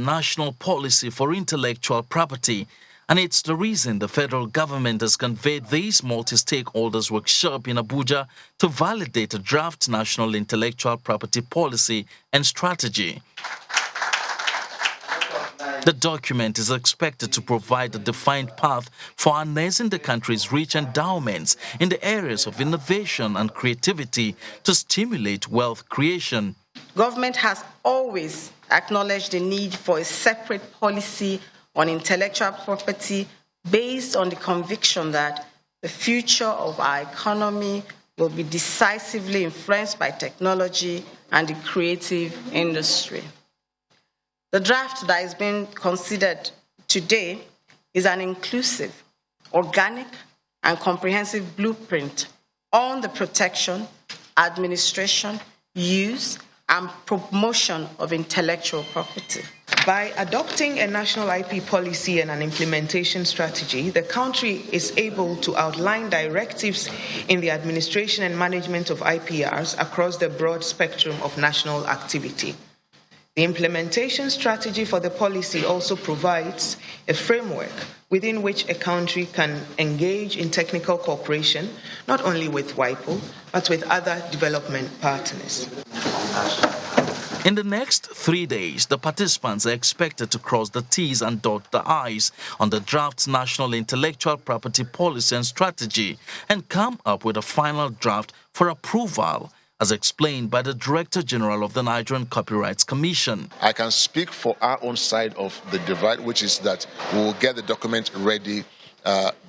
national policy for intellectual property, and it's the reason the federal government has convened this multi-stakeholders workshop in Abuja to validate a draft national intellectual property policy and strategy. The document is expected to provide a defined path for harnessing the country's rich endowments in the areas of innovation and creativity to stimulate wealth creation. Government has always acknowledged the need for a separate policy on intellectual property based on the conviction that the future of our economy will be decisively influenced by technology and the creative industry. The draft that is being considered today is an inclusive, organic, and comprehensive blueprint on the protection, administration, use, and promotion of intellectual property. By adopting a national IP policy and an implementation strategy, the country is able to outline directives in the administration and management of IPRs across the broad spectrum of national activity. The implementation strategy for the policy also provides a framework within which a country can engage in technical cooperation, not only with WIPO, but with other development partners. In the next 3 days, the participants are expected to cross the T's and dot the I's on the draft national intellectual property policy and strategy and come up with a final draft for approval, as explained by the Director General of the Nigerian Copyrights Commission. I can speak for our own side of the divide, which is that we will get the document ready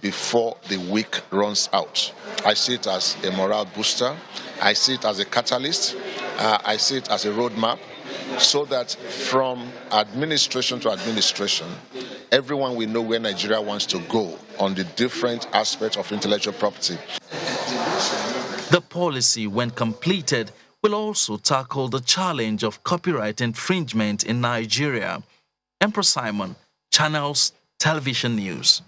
before the week runs out. I see it as a morale booster. I see it as a catalyst. I see it as a roadmap so that from administration to administration, everyone will know where Nigeria wants to go on the different aspects of intellectual property. The policy, when completed, will also tackle the challenge of copyright infringement in Nigeria. Emperor Simon, Channels Television News.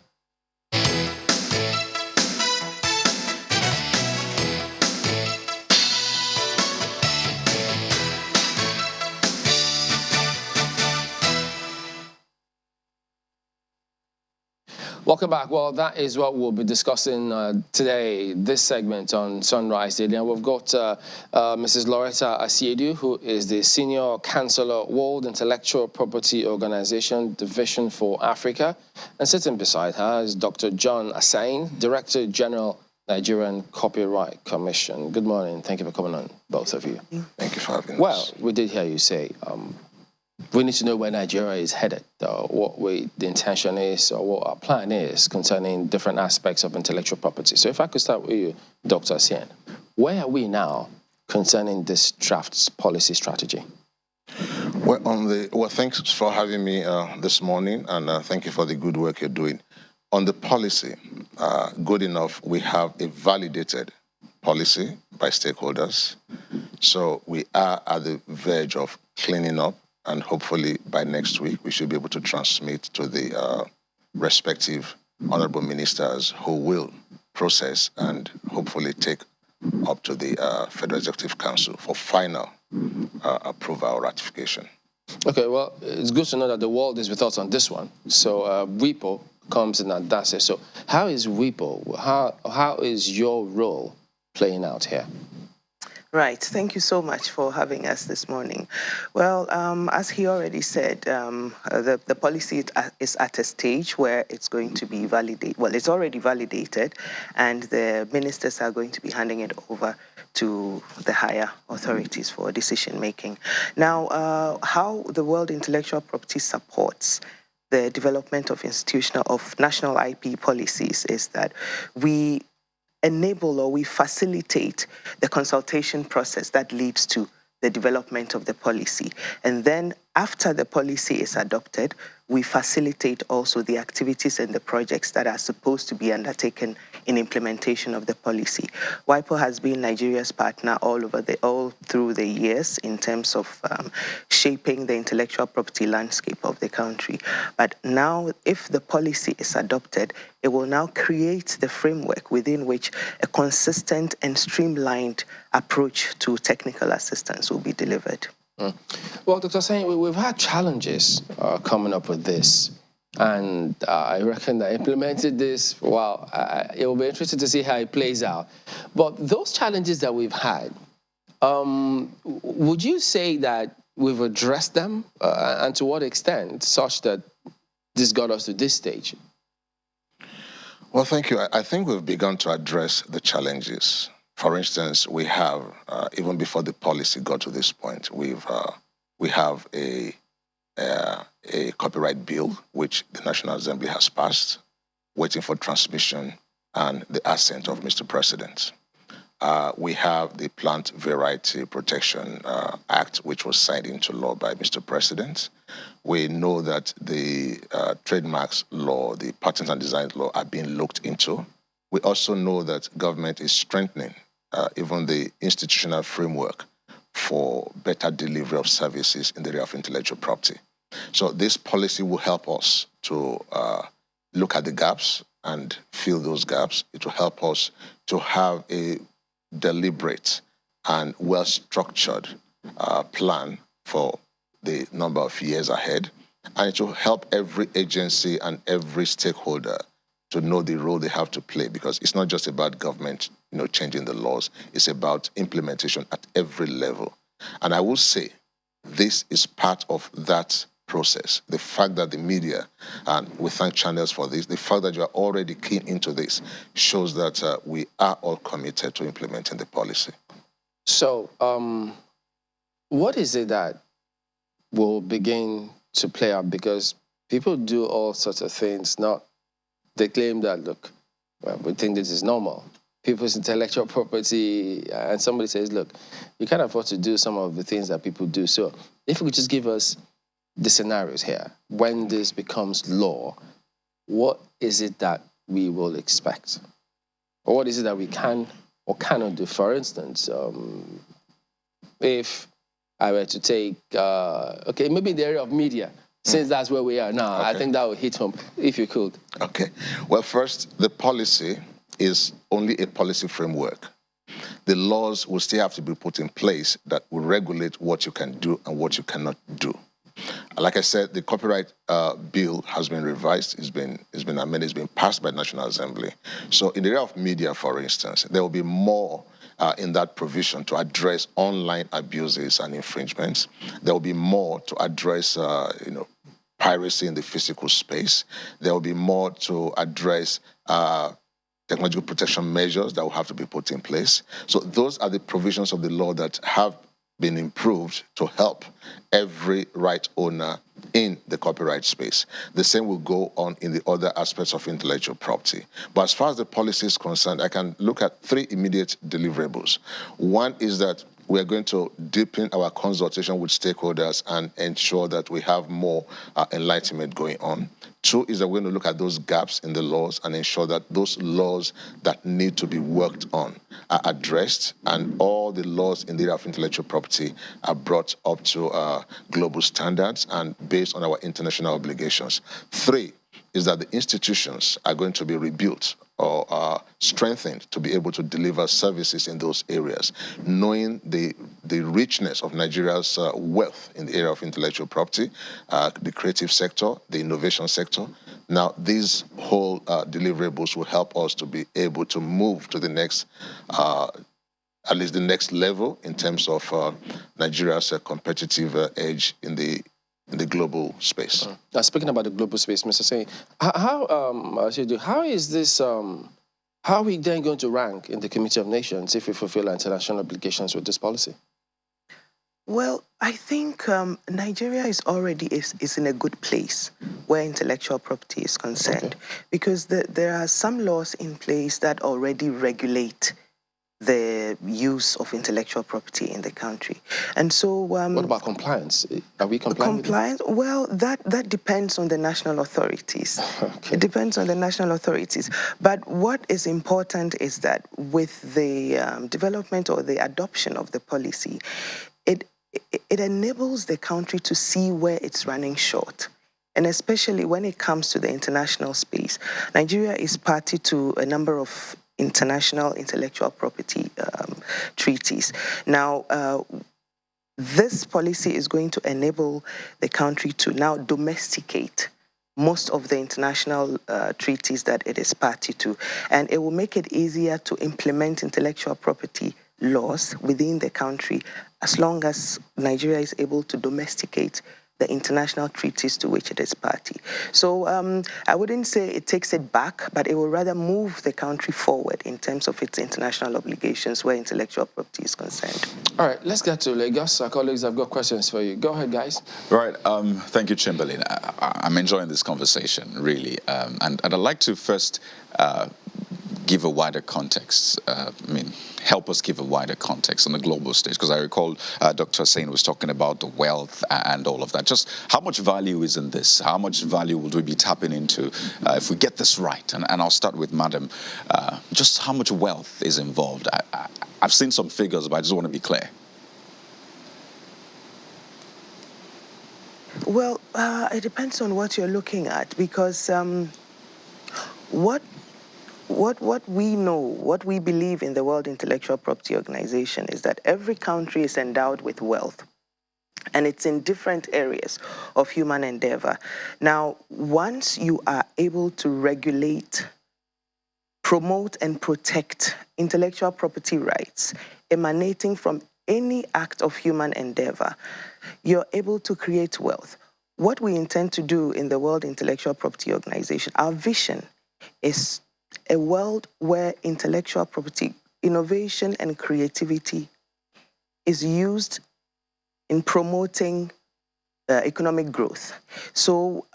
Welcome back. Well, that is what we'll be discussing today, this segment on Sunrise Daily. And we've got Mrs. Loretta Asiedu, who is the Senior Counselor, World Intellectual Property Organization, Division for Africa. And sitting beside her is Dr. John Asain, Director General, Nigerian Copyright Commission. Good morning. Thank you for coming on, both of you. Thank you for having us. Well, we did hear you say we need to know where Nigeria is headed, what the intention is, or what our plan is concerning different aspects of intellectual property. So if I could start with you, Dr. Asien, where are we now concerning this draft policy strategy? Well, thanks for having me this morning, and thank you for the good work you're doing. On the policy, good enough, we have a validated policy by stakeholders. So we are at the verge of cleaning up, and hopefully by next week, we should be able to transmit to the respective honorable ministers who will process and hopefully take up to the Federal Executive Council for final approval or ratification. Okay, well, it's good to know that the world is with us on this one. So WIPO comes in and that's it. So how is WIPO, how is your role playing out here? Right. Thank you so much for having us this morning. Well, as he already said, the policy is at a stage where it's going to be validated. Well, it's already validated, and the ministers are going to be handing it over to the higher authorities for decision making. Now, how the World Intellectual Property supports the development of national IP policies is that we enable or we facilitate the consultation process that leads to the development of the policy. And then after the policy is adopted, we facilitate also the activities and the projects that are supposed to be undertaken in implementation of the policy. WIPO has been Nigeria's partner all through the years in terms of shaping the intellectual property landscape of the country. But now, if the policy is adopted, it will now create the framework within which a consistent and streamlined approach to technical assistance will be delivered. Well, Dr. Sain, we've had challenges coming up with this. And I reckon that implemented this, well, it will be interesting to see how it plays out. But those challenges that we've had, would you say that we've addressed them? And to what extent, such that this got us to this stage? Well, thank you. I think we've begun to address the challenges. For instance, we have, even before the policy got to this point, we have a copyright bill, which the National Assembly has passed, waiting for transmission and the assent of Mr. President. We have the Plant Variety Protection Act, which was signed into law by Mr. President. We know that the trademarks law, the patents and design law are being looked into. We also know that government is strengthening even the institutional framework for better delivery of services in the area of intellectual property. So this policy will help us to look at the gaps and fill those gaps. It will help us to have a deliberate and well-structured plan for the number of years ahead. And it will help every agency and every stakeholder to know the role they have to play, because it's not just about government, changing the laws. It's about implementation at every level. And I will say this is part of that process. The fact that the media, and we thank channels for this, the fact that you are already keen into this shows that we are all committed to implementing the policy. So, what is it that will begin to play out? Because people do all sorts of things. They claim that, look, well, we think this is normal. People's intellectual property, and somebody says, look, you can't afford to do some of the things that people do. So if you could just give us the scenarios here, when this becomes law, what is it that we will expect? Or what is it that we can or cannot do? For instance, if I were to take, maybe the area of media, since that's where we are now, okay. I think that would hit home, if you could. Okay. Well, first, the policy is only a policy framework. The laws will still have to be put in place that will regulate what you can do and what you cannot do. Like I said, the copyright bill has been revised, it's been amended, it's been passed by the National Assembly. So in the area of media, for instance, there will be more in that provision to address online abuses and infringements. There will be more to address, piracy in the physical space. There will be more to address technological protection measures that will have to be put in place. So those are the provisions of the law that have been improved to help every right owner in the copyright space. The same will go on in the other aspects of intellectual property. But as far as the policy is concerned, I can look at 3 immediate deliverables. One is that we are going to deepen our consultation with stakeholders and ensure that we have more enlightenment going on. 2 is that we're going to look at those gaps in the laws and ensure that those laws that need to be worked on are addressed, and all the laws in the area of intellectual property are brought up to global standards and based on our international obligations. 3 is that the institutions are going to be rebuilt or strengthened to be able to deliver services in those areas, knowing the richness of Nigeria's wealth in the area of intellectual property, the creative sector, the innovation sector. Now, these whole deliverables will help us to be able to move to the next, at least the next level in terms of Nigeria's competitive edge in the global space. Speaking about the global space, Mr. Sain, how is this? How are we then going to rank in the Committee of Nations if we fulfill our international obligations with this policy? Well, I think Nigeria is already is in a good place where intellectual property is concerned, because there are some laws in place that already regulate the use of intellectual property in the country. And so... what about compliance? Are we compliant? Compliance? Well, that depends on the national authorities. Okay. It depends on the national authorities. But what is important is that with the development or the adoption of the policy, it enables the country to see where it's running short. And especially when it comes to the international space, Nigeria is party to a number of international intellectual property treaties. Now, this policy is going to enable the country to now domesticate most of the international treaties that it is party to. And it will make it easier to implement intellectual property laws within the country as long as Nigeria is able to domesticate the international treaties to which it is party. So I wouldn't say it takes it back, but it will rather move the country forward in terms of its international obligations where intellectual property is concerned. All right, let's get to Lagos. Our colleagues have got questions for you. Go ahead, guys. Right. Thank you, Chamberlain. I'm enjoying this conversation, really. And I'd like to first give a wider context. Help us give a wider context on the global stage, because I recall Dr. Hussain was talking about the wealth and all of that. Just how much value is in this? How much value will we be tapping into if we get this right? And I'll start with Madam. Just how much wealth is involved? I've seen some figures, but I just want to be clear. Well, it depends on what you're looking at, because what we know, what we believe in the World Intellectual Property Organization is that every country is endowed with wealth, and it's in different areas of human endeavor. Now, once you are able to regulate, promote, and protect intellectual property rights emanating from any act of human endeavor, you're able to create wealth. What we intend to do in the World Intellectual Property Organization, our vision is a world where intellectual property, innovation, and creativity is used in promoting economic growth. So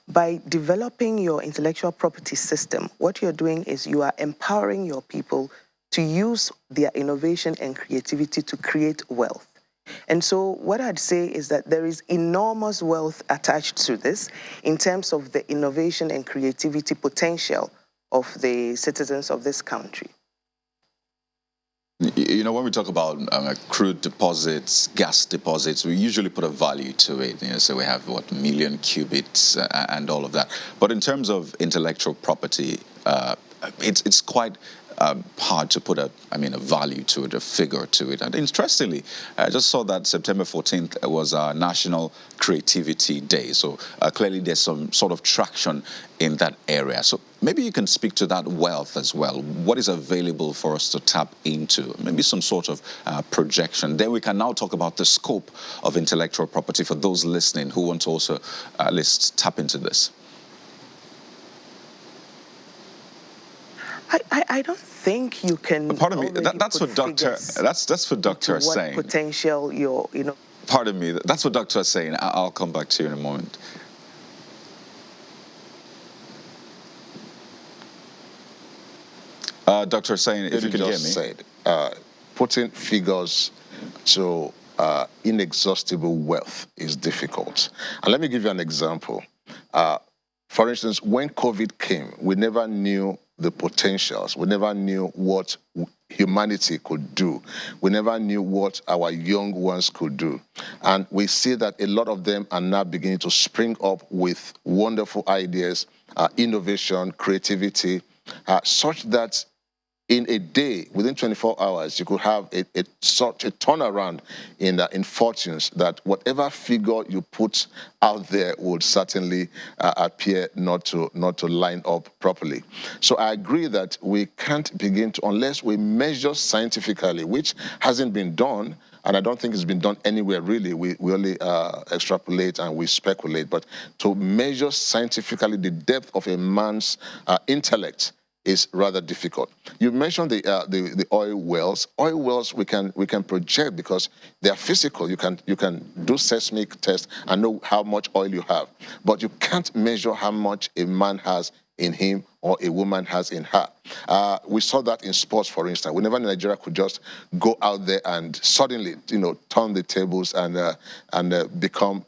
by developing your intellectual property system, what you're doing is you are empowering your people to use their innovation and creativity to create wealth. And so what I'd say is that there is enormous wealth attached to this in terms of the innovation and creativity potential of the citizens of this country. You know, when we talk about crude deposits, gas deposits, we usually put a value to it. You know, so we have, what, million qubits and all of that. But in terms of intellectual property, it's quite hard to put a value to it, a figure to it. And interestingly, I just saw that September 14th was our National Creativity Day. So clearly there's some sort of traction in that area. So maybe you can speak to that wealth as well. What is available for us to tap into? Maybe some sort of projection. Then we can now talk about the scope of intellectual property for those listening who want to also at least tap into this. I don't think you can. Pardon me. That's what Dr. That's what Dr. is saying. What potential you're, Pardon me. That's what Dr. is saying. I'll come back to you in a moment. Dr. saying, if you could hear me. Said, putting figures to inexhaustible wealth is difficult. And let me give you an example. For instance, when COVID came, we never knew the potentials. We never knew what humanity could do. We never knew what our young ones could do. And we see that a lot of them are now beginning to spring up with wonderful ideas, innovation, creativity, such that in a day, within 24 hours, you could have such a turnaround in fortunes that whatever figure you put out there would certainly appear not to line up properly. So I agree that we can't begin to, unless we measure scientifically, which hasn't been done, and I don't think it's been done anywhere really. We only extrapolate and we speculate, but to measure scientifically the depth of a man's intellect is rather difficult. You mentioned the oil wells. Oil wells we can project because they are physical. You can do seismic tests and know how much oil you have, but you can't measure how much a man has in him or a woman has in her. We saw that in sports, for instance. Whenever Nigeria could just go out there and suddenly, turn the tables and become,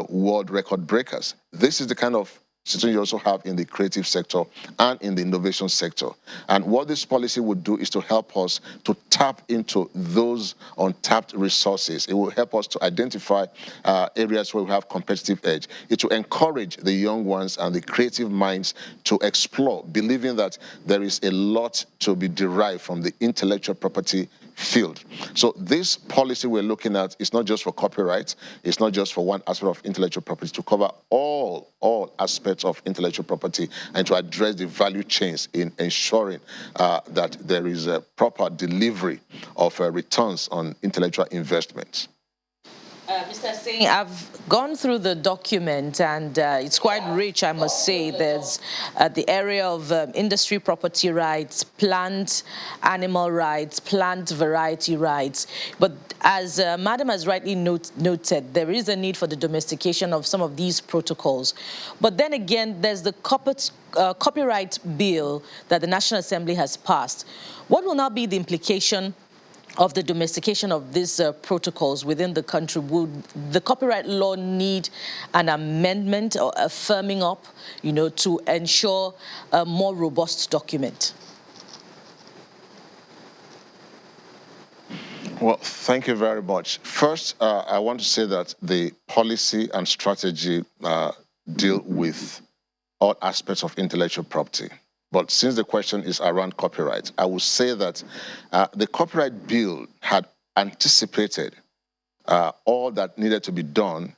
world record breakers. This is the kind of situation you also have in the creative sector and in the innovation sector. And what this policy would do is to help us to tap into those untapped resources. It will help us to identify areas where we have competitive edge. It will encourage the young ones and the creative minds to explore, believing that there is a lot to be derived from the intellectual property field. So this policy we're looking at is not just for copyright, it's not just for one aspect of intellectual property, to cover all aspects of intellectual property and to address the value chains in ensuring that there is a proper delivery of returns on intellectual investments. Mr. Singh, I've gone through the document and it's quite rich, I must say. There's the area of industry property rights, plant animal rights, plant variety rights. But as Madam has rightly noted, there is a need for the domestication of some of these protocols. But then again, there's the copyright bill that the National Assembly has passed. What will now be the implication of the domestication of these protocols within the country? Would the copyright law need an amendment or a firming up, to ensure a more robust document? Well, thank you very much. First, I want to say that the policy and strategy deal with all aspects of intellectual property. But since the question is around copyright, I will say that the copyright bill had anticipated all that needed to be done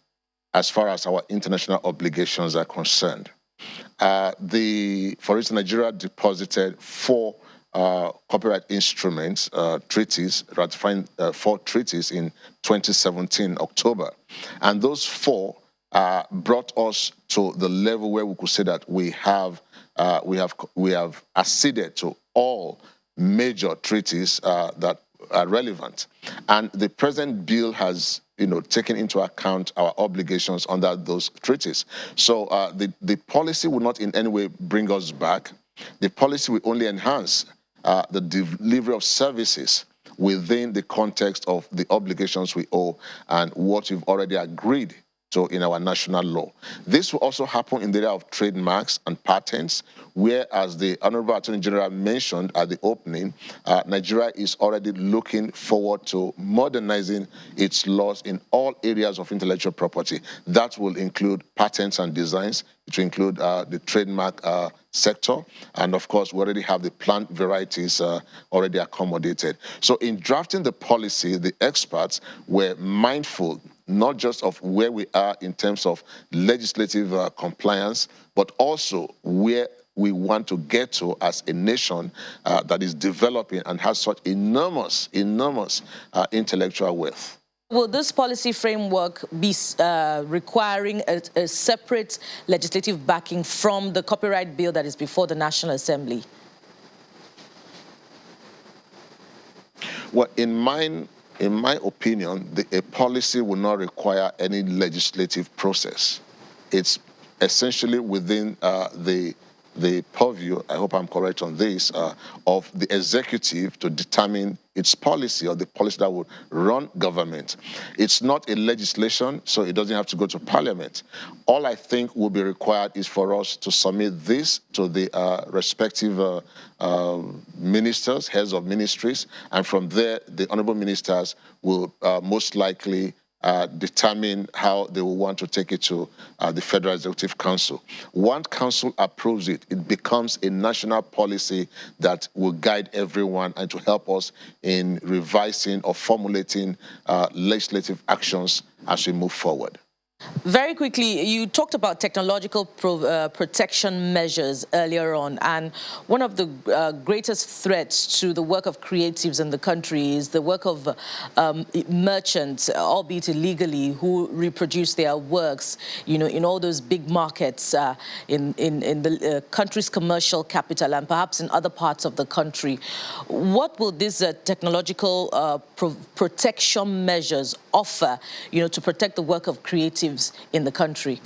as far as our international obligations are concerned. For instance, Nigeria deposited 4 copyright instruments, treaties, ratifying 4 treaties in 2017, October. And those 4 brought us to the level where we could say that we have acceded to all major treaties that are relevant, and the present bill has taken into account our obligations under those treaties. So the policy will not in any way bring us back. The policy will only enhance the delivery of services within the context of the obligations we owe and what we've already agreed to in our national law. This will also happen in the area of trademarks and patents, where, as the Honorable Attorney General mentioned at the opening, Nigeria is already looking forward to modernizing its laws in all areas of intellectual property. That will include patents and designs. It will include the trademark sector, and of course, we already have the plant varieties already accommodated. So in drafting the policy, the experts were mindful not just of where we are in terms of legislative compliance, but also where we want to get to as a nation that is developing and has such enormous intellectual wealth. Will this policy framework be requiring a separate legislative backing from the copyright bill that is before the National Assembly? Well, in my opinion, a policy will not require any legislative process. It's essentially within the purview, I hope I'm correct on this, of the executive to determine its policy or the policy that would run government. It's not a legislation, so it doesn't have to go to parliament. All I think will be required is for us to submit this to the respective ministers, heads of ministries, and from there, the honorable ministers will most likely determine how they will want to take it to the Federal Executive Council. Once Council approves it, it becomes a national policy that will guide everyone and to help us in revising or formulating legislative actions as we move forward. Very quickly, you talked about technological protection measures earlier on, and one of the greatest threats to the work of creatives in the country is the work of merchants, albeit illegally, who reproduce their works, in all those big markets in the country's commercial capital and perhaps in other parts of the country. What will these technological protection measures offer, to protect the work of creatives in the country?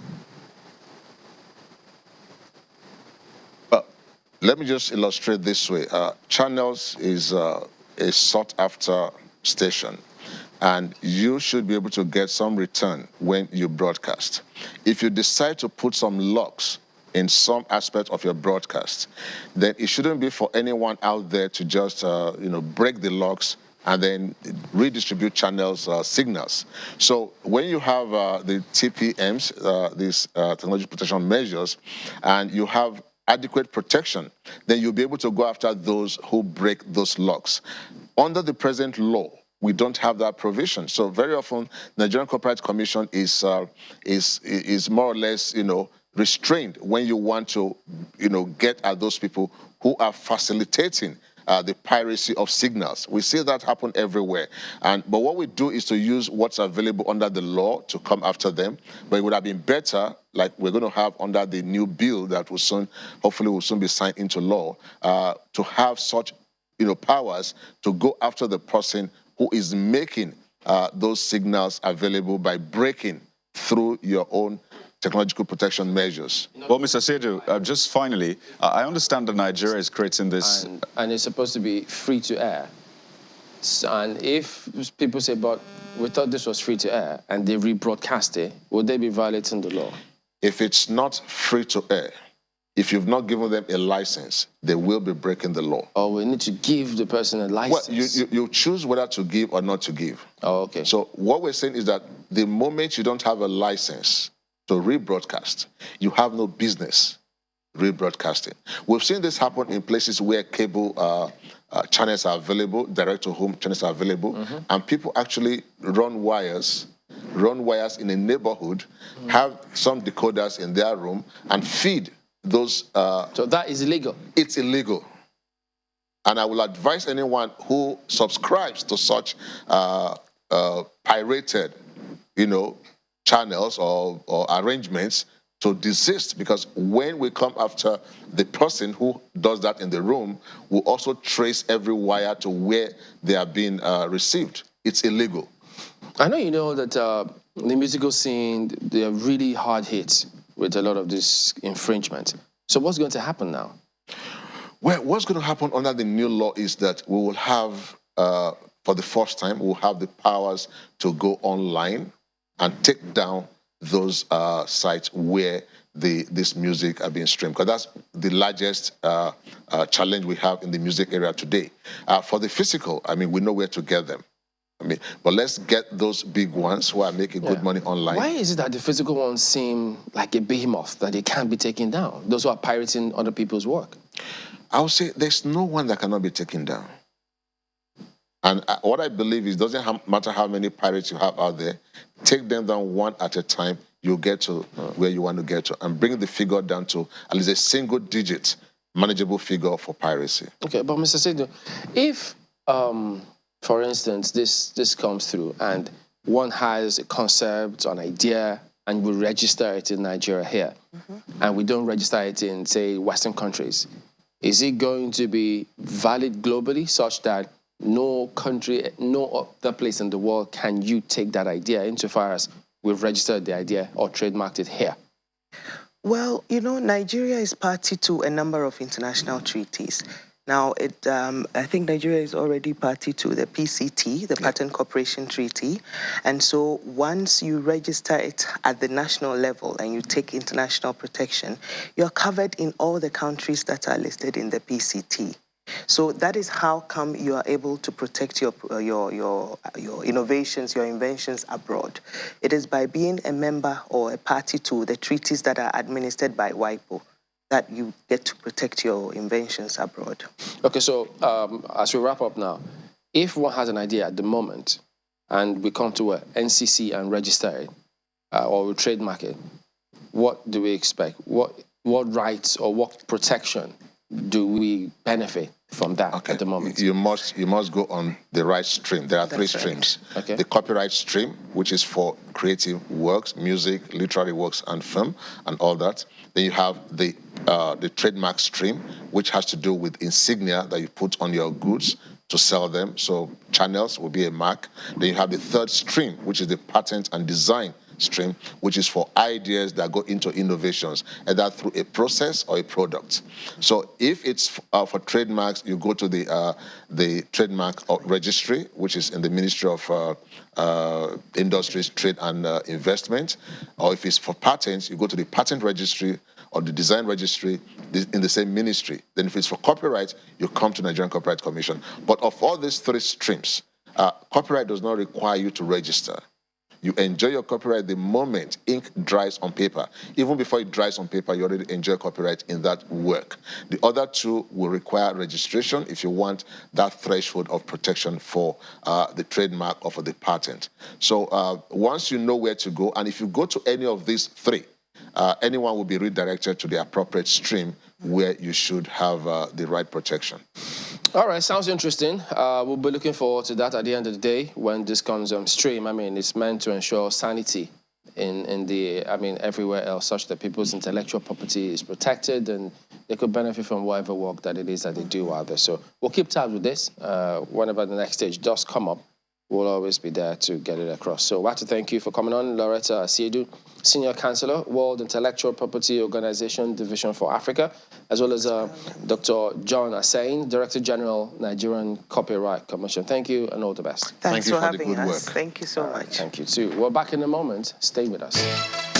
Let me just illustrate this way. Channels is a sought-after station, and you should be able to get some return when you broadcast. If you decide to put some locks in some aspect of your broadcast, then it shouldn't be for anyone out there to just break the locks and then redistribute channels signals. So when you have the TPMs, these technology protection measures, and you have adequate protection, then you'll be able to go after those who break those locks. Under the present law, we don't have that provision. So very often, Nigerian Copyright Commission is more or less, restrained when you want to, get at those people who are facilitating the piracy of signals. We see that happen everywhere. But what we do is to use what's available under the law to come after them. But it would have been better, like we're going to have under the new bill that will soon, hopefully will soon be signed into law, to have such, powers to go after the person who is making those signals available by breaking through your own technological protection measures. Well, Mr. Sedu, just finally, I understand that Nigeria is creating this... And it's supposed to be free to air. And if people say, but we thought this was free to air, and they rebroadcast it, would they be violating the law? If it's not free to air, if you've not given them a license, they will be breaking the law. Oh, we need to give the person a license. Well, you choose whether to give or not to give. Oh, okay. So what we're saying is that the moment you don't have a license to rebroadcast, you have no business rebroadcasting. We've seen this happen in places where cable channels are available, direct-to-home channels are available, and people actually run wires in a neighborhood, have some decoders in their room, and feed those... So that is illegal? It's illegal. And I will advise anyone who subscribes to such pirated, channels or arrangements to desist, because when we come after the person who does that in the room, we'll also trace every wire to where they are being received. It's illegal. I know you know that the musical scene, they are really hard hit with a lot of this infringement. So what's going to happen now? Well, what's going to happen under the new law is that we will have, for the first time, we'll have the powers to go online and take down those sites where this music are being streamed, because that's the largest challenge we have in the music area today. For the physical, we know where to get them. But let's get those big ones who are making good money online. Why is it that the physical ones seem like a behemoth that they can't be taken down? Those who are pirating other people's work. I would say there's no one that cannot be taken down. And what I believe is, it doesn't matter how many pirates you have out there, take them down one at a time, you'll get to where you want to get to, and bring the figure down to at least a single-digit manageable figure for piracy. Okay, but Mr. Sedu, if, for instance, this comes through and one has a concept, an idea, and we register it in Nigeria here, and we don't register it in, say, Western countries, is it going to be valid globally such that no country, no other place in the world can you take that idea insofar as we've registered the idea or trademarked it here? Well, Nigeria is party to a number of international treaties. Now, I think Nigeria is already party to the PCT, the Patent Cooperation Treaty. And so once you register it at the national level and you take international protection, you're covered in all the countries that are listed in the PCT. So that is how come you are able to protect your innovations, your inventions abroad. It is by being a member or a party to the treaties that are administered by WIPO that you get to protect your inventions abroad. Okay, so as we wrap up now, if one has an idea at the moment and we come to a NCC and register it or we trademark it, what do we expect? What rights or what protection do we benefit from that at the moment? You must go on the right stream. There are three streams. Okay. The copyright stream, which is for creative works, music, literary works, and film, and all that. Then you have the trademark stream, which has to do with insignia that you put on your goods to sell them. So channels will be a mark. Then you have the third stream, which is the patent and design stream, which is for ideas that go into innovations, either through a process or a product. So if it's for trademarks, you go to the trademark registry, which is in the Ministry of Industries, Trade and Investment. Or if it's for patents, you go to the patent registry or the design registry in the same ministry. Then if it's for copyright, you come to Nigerian Copyright Commission. But of all these three streams, copyright does not require you to register. You enjoy your copyright the moment ink dries on paper. Even before it dries on paper, you already enjoy copyright in that work. The other two will require registration if you want that threshold of protection for the trademark or for the patent. So once you know where to go, and if you go to any of these three, anyone will be redirected to the appropriate stream where you should have the right protection. All right, sounds interesting. We'll be looking forward to that at the end of the day when this comes on stream. I mean, it's meant to ensure sanity in the, everywhere else, such that people's intellectual property is protected and they could benefit from whatever work that it is that they do out there. So we'll keep tabs with this. Whenever the next stage does come up, we'll always be there to get it across. So I'd like to thank you for coming on, Loretta Asiedu, Senior Counselor, World Intellectual Property Organization Division for Africa, as well as Dr. John Asain, Director General, Nigerian Copyright Commission. Thank you and all the best. Thanks for having the good us. work. Thank you so much. Thank you too. We're back in a moment. Stay with us.